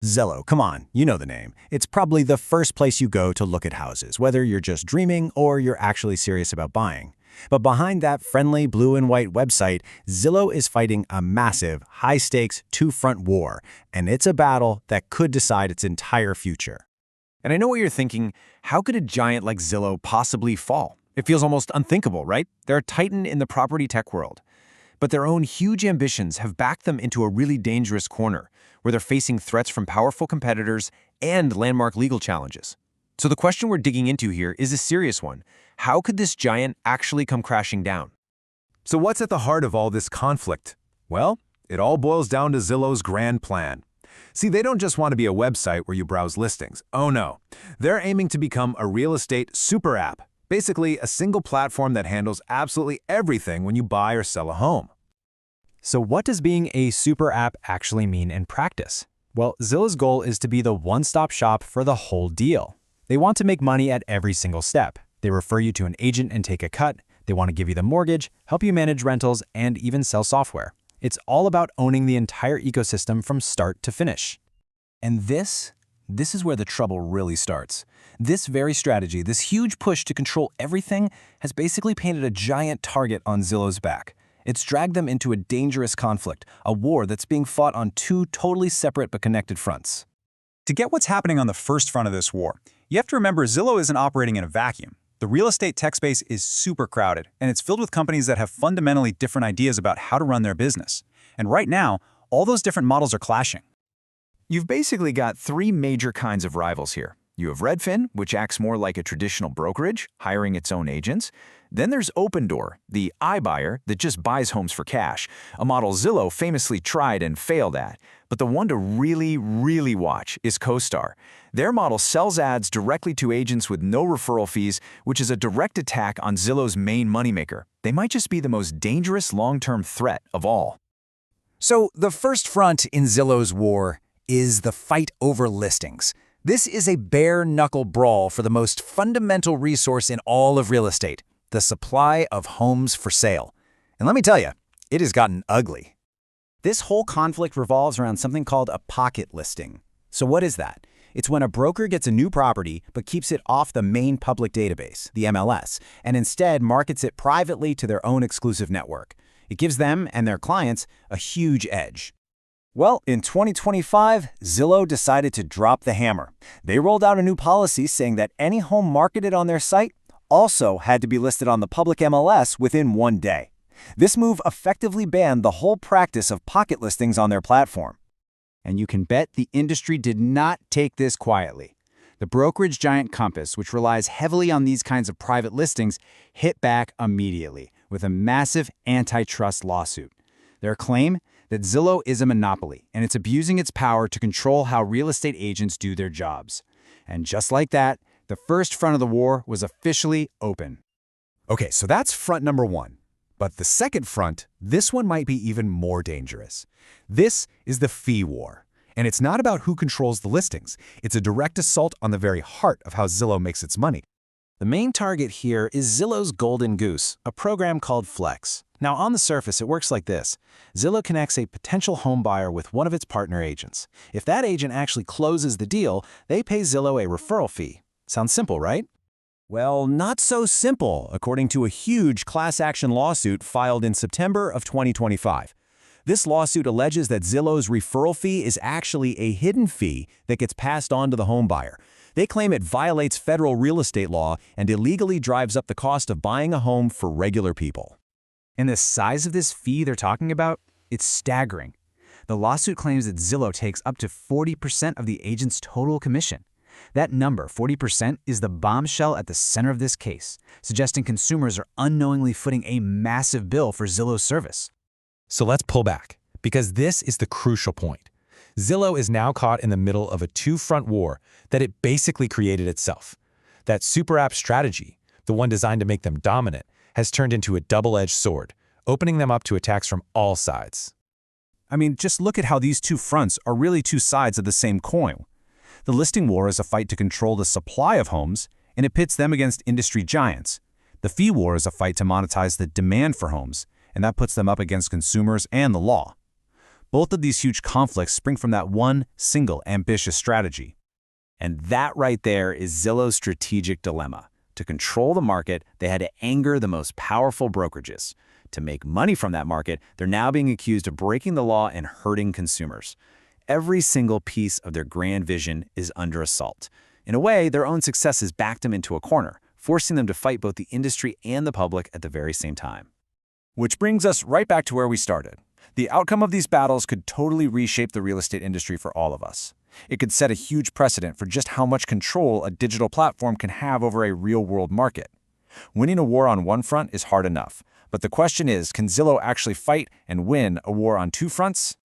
Zillow, come on, you know the name. It's probably the first place you go to look at houses, whether you're just dreaming or you're actually serious about buying. But behind that friendly blue and white website, Zillow is fighting a massive, high-stakes, two-front war, and it's a battle that could decide its entire future. And I know what you're thinking, how could a giant like Zillow possibly fall? It feels almost unthinkable, right? They're a titan in the property tech world. But their own huge ambitions have backed them into a really dangerous corner, where they're facing threats from powerful competitors and landmark legal challenges. So the question we're digging into here is a serious one. How could this giant actually come crashing down? So what's at the heart of all this conflict? Well, it all boils down to Zillow's grand plan. See, they don't just want to be a website where you browse listings. Oh no, they're aiming to become a real estate super app. Basically, a single platform that handles absolutely everything when you buy or sell a home. So what does being a super app actually mean in practice? Well, Zillow's goal is to be the one-stop shop for the whole deal. They want to make money at every single step. They refer you to an agent and take a cut. They want to give you the mortgage, help you manage rentals, and even sell software. It's all about owning the entire ecosystem from start to finish. And this is where the trouble really starts. This very strategy, this huge push to control everything, has basically painted a giant target on Zillow's back. It's dragged them into a dangerous conflict, a war that's being fought on two totally separate but connected fronts. To get what's happening on the first front of this war, you have to remember Zillow isn't operating in a vacuum. The real estate tech space is super crowded, and it's filled with companies that have fundamentally different ideas about how to run their business. And right now, all those different models are clashing. You've basically got three major kinds of rivals here. You have Redfin, which acts more like a traditional brokerage, hiring its own agents. Then there's Opendoor, the iBuyer that just buys homes for cash, a model Zillow famously tried and failed at. But the one to really watch is CoStar. Their model sells ads directly to agents with no referral fees, which is a direct attack on Zillow's main moneymaker. They might just be the most dangerous long-term threat of all. So the first front in Zillow's war is the fight over listings. This is a bare-knuckle brawl for the most fundamental resource in all of real estate, the supply of homes for sale. And let me tell you, it has gotten ugly. This whole conflict revolves around something called a pocket listing. So what is that? It's when a broker gets a new property but keeps it off the main public database, the MLS, and instead markets it privately to their own exclusive network. It gives them and their clients a huge edge. Well, in 2025, Zillow decided to drop the hammer. They rolled out a new policy saying that any home marketed on their site also had to be listed on the public MLS within 1 day. This move effectively banned the whole practice of pocket listings on their platform. And you can bet the industry did not take this quietly. The brokerage giant Compass, which relies heavily on these kinds of private listings, hit back immediately with a massive antitrust lawsuit. Their claim? That Zillow is a monopoly, and it's abusing its power to control how real estate agents do their jobs. And just like that, the first front of the war was officially open. Okay, so that's front number one. But the second front, this one might be even more dangerous. This is the fee war. And it's not about who controls the listings. It's a direct assault on the very heart of how Zillow makes its money. The main target here is Zillow's Golden Goose, a program called Flex. Now, on the surface, it works like this. Zillow connects a potential home buyer with one of its partner agents. If that agent actually closes the deal, they pay Zillow a referral fee. Sounds simple, right? Well, not so simple, according to a huge class action lawsuit filed in September of 2025. This lawsuit alleges that Zillow's referral fee is actually a hidden fee that gets passed on to the home buyer. They claim it violates federal real estate law and illegally drives up the cost of buying a home for regular people. And the size of this fee they're talking about? It's staggering. The lawsuit claims that Zillow takes up to 40% of the agent's total commission. That number, 40%, is the bombshell at the center of this case, suggesting consumers are unknowingly footing a massive bill for Zillow's service. So let's pull back, because this is the crucial point. Zillow is now caught in the middle of a two-front war that it basically created itself. That super app strategy, the one designed to make them dominant, has turned into a double-edged sword, opening them up to attacks from all sides. I mean, just look at how these two fronts are really two sides of the same coin. The listing war is a fight to control the supply of homes, and it pits them against industry giants. The fee war is a fight to monetize the demand for homes, and that puts them up against consumers and the law. Both of these huge conflicts spring from that one single ambitious strategy. And that right there is Zillow's strategic dilemma. To control the market, they had to anger the most powerful brokerages. To make money from that market, they're now being accused of breaking the law and hurting consumers. Every single piece of their grand vision is under assault. In a way, their own success has backed them into a corner, forcing them to fight both the industry and the public at the very same time. Which brings us right back to where we started. The outcome of these battles could totally reshape the real estate industry for all of us. It could set a huge precedent for just how much control a digital platform can have over a real-world market. Winning a war on one front is hard enough, but the question is, can Zillow actually fight and win a war on two fronts?